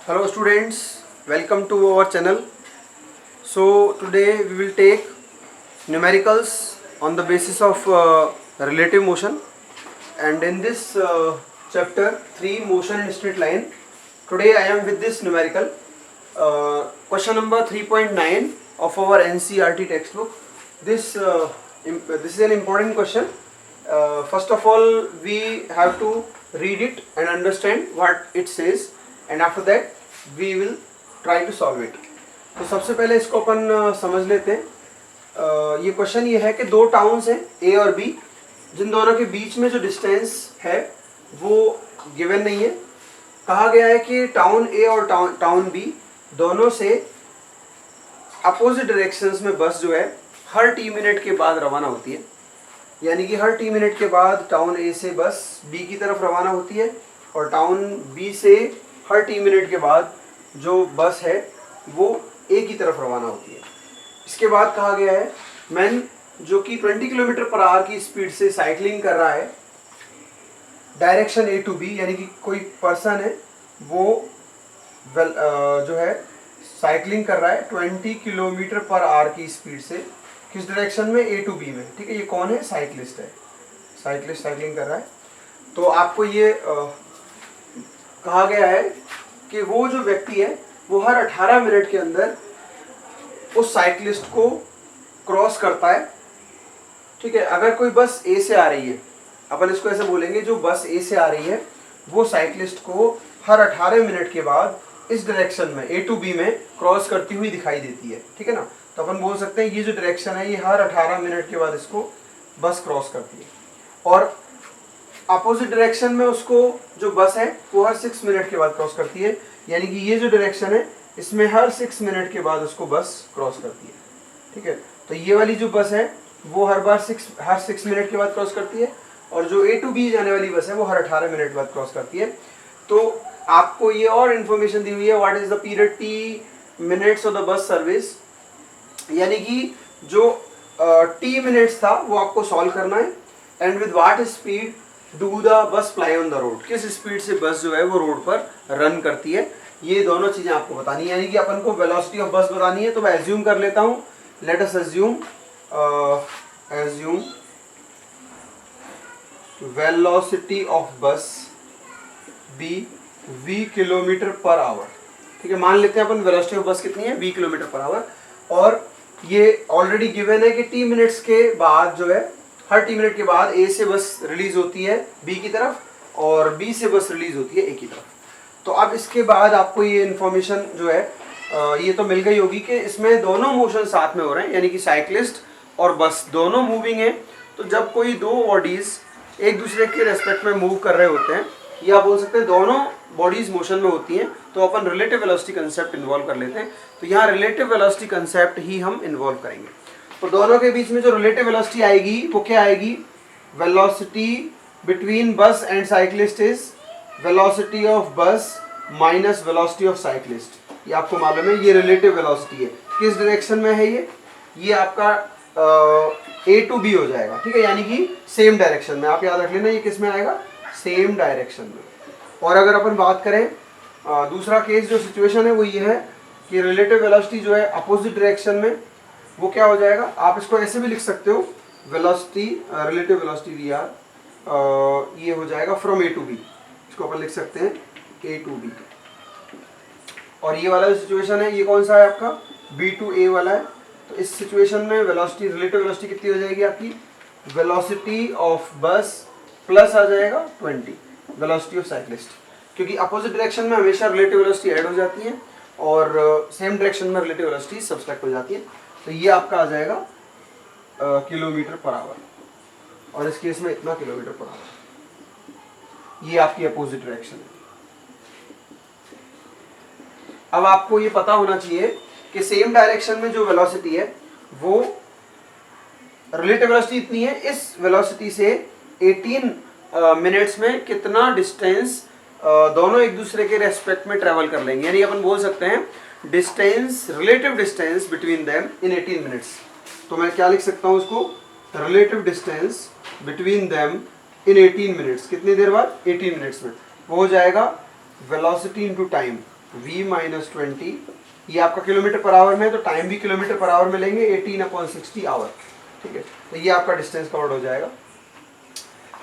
Hello students, welcome to our channel. So today we will take numericals on the basis of relative motion, and in this chapter 3 motion in straight line, today I am with this numerical question number 3.9 of our NCERT textbook. This is an important question. First of all, we have to read it and understand what it says, and after that we will try to solve it. तो सबसे पहले इसको अपन समझ लेते हैं। ये question ये है कि दो टाउन्स हैं ए और बी, जिन दोनों के बीच में जो डिस्टेंस है वो गिवन नहीं है। कहा गया है कि टाउन ए और टाउन बी दोनों से अपोजिट डायरेक्शंस में बस जो है हर टी मिनट के बाद रवाना होती है, यानी कि हर टी मिनट के बाद टाउन ए से बस बी की तरफ रवाना होती है और टाउन बी से हर टी मिनट के बाद जो बस है वो ए की तरफ रवाना होती है। इसके बाद कहा गया है मैन जो कि 20 किलोमीटर पर आवर की स्पीड से साइकिलिंग कर रहा है डायरेक्शन ए टू बी, यानी कि कोई पर्सन है वो जो है साइकिलिंग कर रहा है 20 किलोमीटर पर आवर की स्पीड से किस डायरेक्शन में, ए टू बी में। ठीक है, ये कौन है? साइकिलिस्ट है। साइकिलिस्ट साइकिलिंग कर रहा है। तो आपको ये कहा गया है कि वो जो व्यक्ति है वो हर 18 मिनट के अंदर उस साइकिलिस्ट को क्रॉस करता है। ठीक है, अगर कोई बस ए से आ रही है, अपन इसको ऐसे बोलेंगे, जो बस ए से आ रही है वो साइकिलिस्ट को हर 18 मिनट के बाद इस डायरेक्शन में ए टू बी में क्रॉस करती हुई दिखाई देती है। ठीक है ना, तो अपन बोल सकते हैं ये जो डायरेक्शन है ये हर 18 मिनट के बाद इसको बस क्रॉस करती है, और अपोजिट डायरेक्शन में उसको जो बस है वो हर 6 मिनट के बाद क्रॉस करती है, यानी कि ये जो डायरेक्शन है इसमें हर 6 मिनट के बाद उसको बस क्रॉस करती है। ठीक है, तो ये वाली जो बस है वो हर 6 मिनट के बाद क्रॉस करती है, और जो ए टू बी जाने वाली बस है वो हर 18 मिनट बाद क्रॉस करती है। तो आपको ये और इन्फॉर्मेशन दी हुई है, what is the period T minutes of the bus service, यानी कि जो टी मिनट्स था वो आपको सॉल्व करना है, and with what speed do the bus fly on the road, किस स्पीड से बस जो है वो रोड पर रन करती है, ये दोनों चीजें आपको बतानी है। यानी कि अपन को वेलोसिटी ऑफ बस बतानी है। तो मैं एज्यूम कर लेता हूँ, let us assume velocity of bus be v kilometre per hour. ठीक है, मान लेते हैं अपन वेलोसिटी ऑफ बस कितनी है, v किलोमीटर पर आवर, और ये ऑलरेडी गिवन है कि टी मिनट्स के बाद जो है हर टी मिनट के बाद ए से बस रिलीज होती है बी की तरफ और बी से बस रिलीज होती है ए की तरफ। तो अब इसके बाद आपको ये इन्फॉर्मेशन जो है ये तो मिल गई होगी कि इसमें दोनों मोशन साथ में हो रहे हैं, यानी कि साइकिलिस्ट और बस दोनों मूविंग है। तो जब कोई दो बॉडीज एक दूसरे के रेस्पेक्ट में मूव कर रहे होते हैं, या बोल सकते हैं दोनों बॉडीज मोशन में होती हैं, तो अपन रिलेटिव वेलोसिटी कंसेप्ट इन्वॉल्व कर लेते हैं। तो यहाँ रिलेटिव वेलोसिटी कंसेप्ट ही हम इन्वॉल्व करेंगे। तो दोनों के बीच में जो रिलेटिव वेलोसिटी आएगी वो क्या आएगी? वेलोसिटी बिटवीन बस and cyclist is velocity of बस माइनस वेलोसिटी ऑफ साइकिलिस्ट। ये आपको मालूम है, ये रिलेटिव वेलोसिटी है। किस डायरेक्शन में है ये आपका ए टू बी हो जाएगा। ठीक है, यानी कि सेम डायरेक्शन में। आप याद रख लेना ये किस में आएगा? सेम डायरेक्शन में। और अगर अपन बात करें दूसरा केस, जो सिचुएशन है वो ये है कि रिलेटिव वेलोसिटी जो है अपोजिट डायरेक्शन में, वो क्या हो जाएगा? आप इसको ऐसे भी लिख सकते हो, velocity relative velocity V R, ये हो जाएगा फ्रॉम ए टू बी। इसको अपन लिख सकते हैं ए टू बी। और ये वाला जो सिचुएशन है ये कौन सा है आपका? बी टू ए वाला है। तो इस सिचुएशन में वेलोसिटी, रिलेटिव वेलोसिटी कितनी हो जाएगी आपकी? वेलोसिटी ऑफ बस प्लस आ जाएगा 20 वेलोसिटी ऑफ साइकिलिस्ट, क्योंकि अपोजिट डायरेक्शन में हमेशा रिलेटिव वेलोसिटी ऐड हो जाती है और सेम डायरेक्शन में रिलेटिव वेलोसिटी सब्सट्रैक्ट हो जाती है। तो ये आपका आ जाएगा किलोमीटर पर आवर, और इस केस में इतना किलोमीटर पर आवर। ये आपकी अपोजिट डायरेक्शन है। अब आपको ये पता होना चाहिए कि सेम डायरेक्शन में जो वेलोसिटी है वो रिलेटिव वेलोसिटी इतनी है, इस वेलोसिटी से 18 मिनट्स में कितना डिस्टेंस दोनों एक दूसरे के रेस्पेक्ट में ट्रेवल कर लेंगे। यानी अपन बोल सकते हैं distance, relative distance between them in 18 minutes. तो मैं क्या लिख सकता हूँ उसको? Relative distance between them in 18 minutes. कितनी देर बाद? 18 मिनट्स में। वो हो जाएगा velocity into time. v minus 20, ये आपका किलोमीटर पर आवर में है तो टाइम भी किलोमीटर पर आवर में लेंगे, 18/60 आवर, ठीक है। तो ये आपका डिस्टेंस कवर्ड हो जाएगा।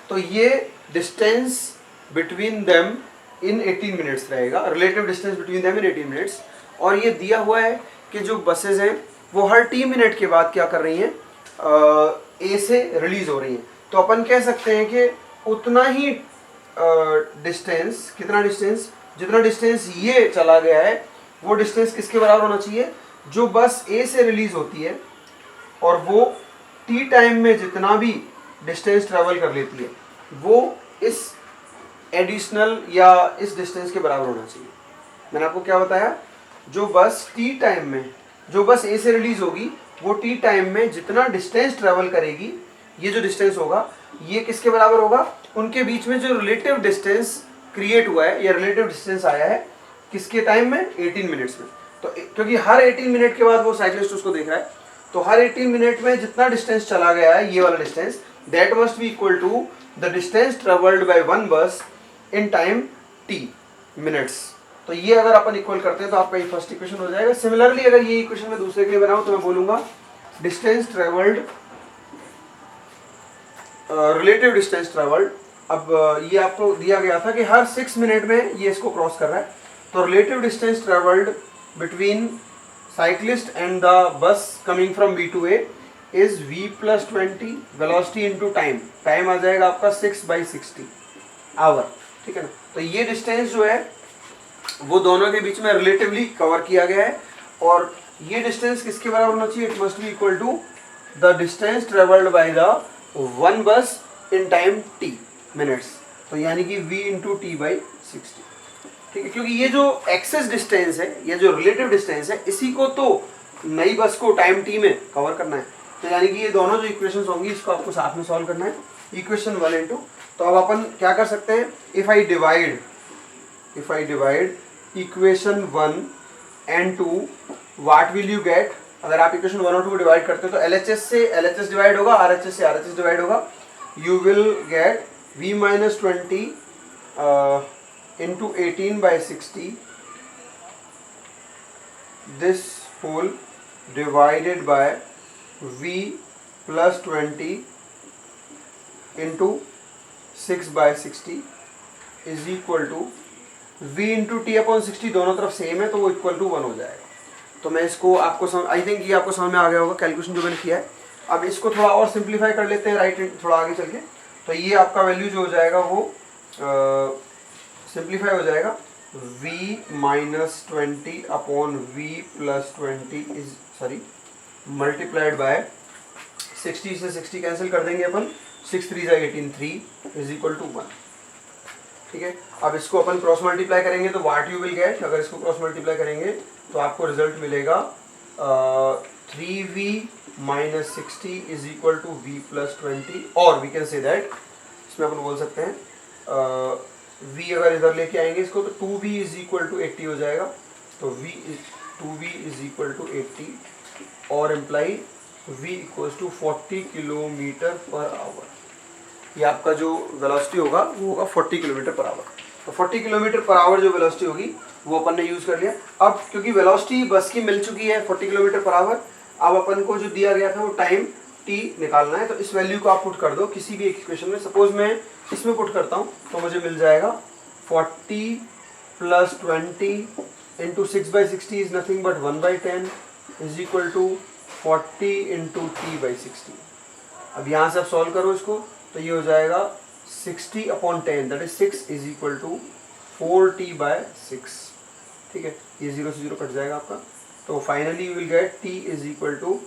तो ये distance between them in 18 minutes रहेगा, relative distance between them in 18 minutes. और ये दिया हुआ है कि जो बसेज हैं वो हर t मिनट के बाद क्या कर रही हैं, ए से रिलीज हो रही हैं। तो अपन कह सकते हैं कि उतना ही डिस्टेंस, कितना डिस्टेंस, जितना डिस्टेंस ये चला गया है वो डिस्टेंस किसके बराबर होना चाहिए, जो बस ए से रिलीज होती है और वो टी टाइम में जितना भी डिस्टेंस ट्रेवल कर लेती है वो इस एडिशनल या इस डिस्टेंस के बराबर होना चाहिए। मैंने आपको क्या बताया, जो बस टी टाइम में, जो बस ए से रिलीज होगी वो टी टाइम में जितना डिस्टेंस ट्रेवल करेगी, ये जो डिस्टेंस होगा ये किसके बराबर होगा, उनके बीच में जो रिलेटिव डिस्टेंस क्रिएट हुआ है या रिलेटिव डिस्टेंस आया है किसके टाइम में, 18 मिनट्स में। तो क्योंकि हर 18 मिनट के बाद वो साइक्लिस्ट उसको देख रहा है, तो हर 18 मिनट में जितना डिस्टेंस चला गया है ये वाला distance, that must be equal to the distance travelled by one bus in time t minutes. तो ये अगर अपन इक्वल करते हैं तो आपका ये फर्स्ट इक्वेशन हो जाएगा। सिमिलरली अगर ये इक्वेशन मैं दूसरे के लिए बनाऊं तो मैं बोलूंगा distance travelled, relative distance travelled. अब ये आपको दिया गया था कि हर 6 मिनट में ये इसको क्रॉस कर रहा है, तो relative distance travelled between cyclist and the bus coming from B to A is v + 20 velocity into time, time आ जाएगा आपका 6/60 आवर, ठीक है ना। तो ये डिस्टेंस जो है वो दोनों के बीच में रिलेटिवली कवर किया गया है और ये डिस्टेंस किसके बराबर होना चाहिए, it must be equal to the distance travelled by the one bus in time t minutes, तो यानी कि v इंटू t/60, ठीक है। क्योंकि ये जो एक्सेस डिस्टेंस है या जो रिलेटिव डिस्टेंस है इसी को तो नई बस को टाइम t में कवर करना है, तो यानी कि ये दोनों जो इक्वेशंस होंगी इसको आपको साथ में सॉल्व करना है, इक्वेशन 1 and 2। तो अब अपन क्या कर सकते हैं, if I divide equation 1 and 2 what will you get. अगर आप इक्वेशन 1 और 2 डिवाइड करते हो तो LHS से LHS डिवाइड होगा, RHS से RHS डिवाइड होगा, you will gate v minus 20 into 18/60 this whole divided by v plus 20 into 6/60 is equal to v into t/60, दोनों तरफ सेम है तो वो इक्वल टू 1 हो जाएगा। तो मैं इसको आपको आई थिंक ये आपको समझ में आ गया होगा कैलकुलेशन जो मैंने किया है। अब इसको थोड़ा और सिंप्लीफाई कर लेते हैं राइट थोड़ा आगे चल के, तो ये आपका वैल्यू जो हो जाएगा वो सिंप्लीफाई हो जाएगा v minus 20 upon v plus 20 is sorry multiplied by 60 से 60 कैंसिल कर देंगे अपन, 6 3 18 3 इज इक्वल टू 1, ठीक है। अब इसको अपन क्रॉस मल्टीप्लाई करेंगे तो व्हाट यू विल गेट, अगर इसको क्रॉस मल्टीप्लाई करेंगे तो आपको रिजल्ट मिलेगा 3v minus 60 is equal to v plus 20, और वी कैन से दैट इसमें अपन बोल सकते हैं v अगर इधर लेके आएंगे इसको तो 2v इज इक्वल टू 80 हो जाएगा, तो 2v इज इक्वल टू 80 और imply v equals to 40 kilometre per hour. ये आपका जो वेलोसिटी होगा वो होगा 40 किलोमीटर पर आवर। तो 40 किलोमीटर पर आवर जो वेलोसिटी होगी वो अपन ने यूज़ कर लिया। अब क्योंकि वेलोसिटी बस की मिल चुकी है 40 किलोमीटर पर आवर, अब अपन को जो दिया गया था वो टाइम t निकालना है, तो इस वैल्यू को आप पुट कर दो किसी भी एक इक्वेशन में। सपोज मैं इसमें पुट करता हूँ तो मुझे मिल जाएगा 40 + 20 into 6/60 is nothing but 1/10 is equal to 40 into t/60। अब यहाँ से आप सॉल्व करो इसको तो ये हो जाएगा 60/10 that is 6 is equal to 4t/6, ठीक है। ये 0 से 0 कट जाएगा आपका, तो finally you will get t is equal to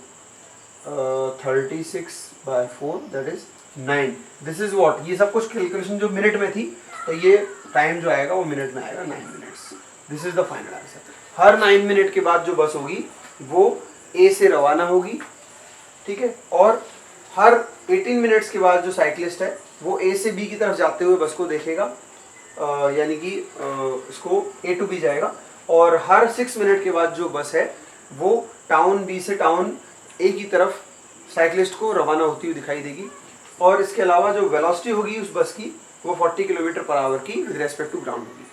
36/4 that is 9। This is what, ये सब कुछ कैलकुलेशन जो मिनट में थी, तो ये टाइम जो आएगा वो मिनट में आएगा 9 minutes. This is the final answer. Her 9 minute के बाद जो बस होगी वो ए से रवाना होगी, ठीक है, और हर 18 मिनट्स के बाद जो साइकिलिस्ट है वो ए से बी की तरफ जाते हुए बस को देखेगा, यानी कि इसको ए टू बी जाएगा, और हर 6 मिनट के बाद जो बस है वो टाउन बी से टाउन ए की तरफ साइकिलिस्ट को रवाना होती हुई दिखाई देगी। और इसके अलावा जो वेलोसिटी होगी उस बस की वो 40 किलोमीटर पर आवर की विद रेस्पेक्ट टू ग्राउंड होगी।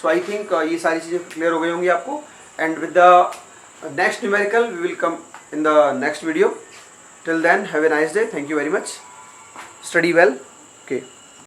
सो आई थिंक ये सारी चीज़ें क्लियर हो गई होंगी आपको. And with the next numerical we will come in the next video. Till then, have a nice day. Thank you very much. Study well. Okay.